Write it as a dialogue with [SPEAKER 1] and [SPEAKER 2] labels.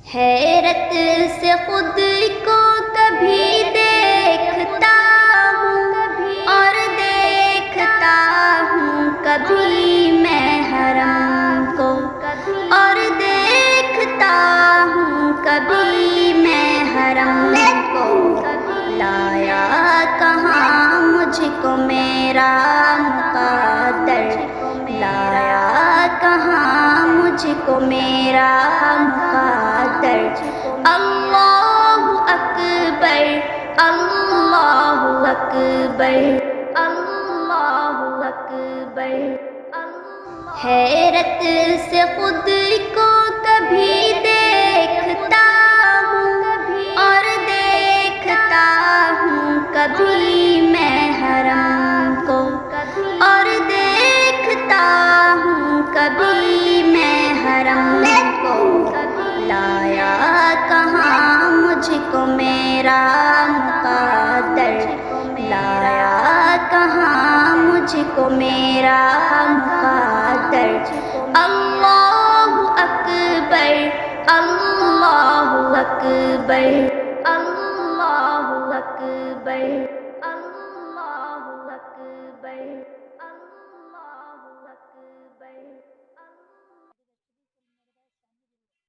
[SPEAKER 1] حیرت سے خود کو کبھی دیکھتا ہوں اور دیکھتا ہوں کبھی میں حرم کو، اور دیکھتا ہوں کبھی میں حرم کو۔ لایا کہاں مجھ کو میرا مقدر، لایا کہاں مجھ کو میرا مقدر۔ اللہ اکبر، اللہ اکبر، اللہ اکبر۔ حیرت سے خود کو کبھی دیکھتا ہوں اور دیکھتا ہوں کبھی میں حرم کو، اور دیکھتا ہوں کبھی میں حرم کو۔ لایا کہاں مجھ کو میرا مقدر، لایا کہاں مجھ کو میرا مقدر۔ اللہ اکبر، اللہ اکبر، اللہ اکبر۔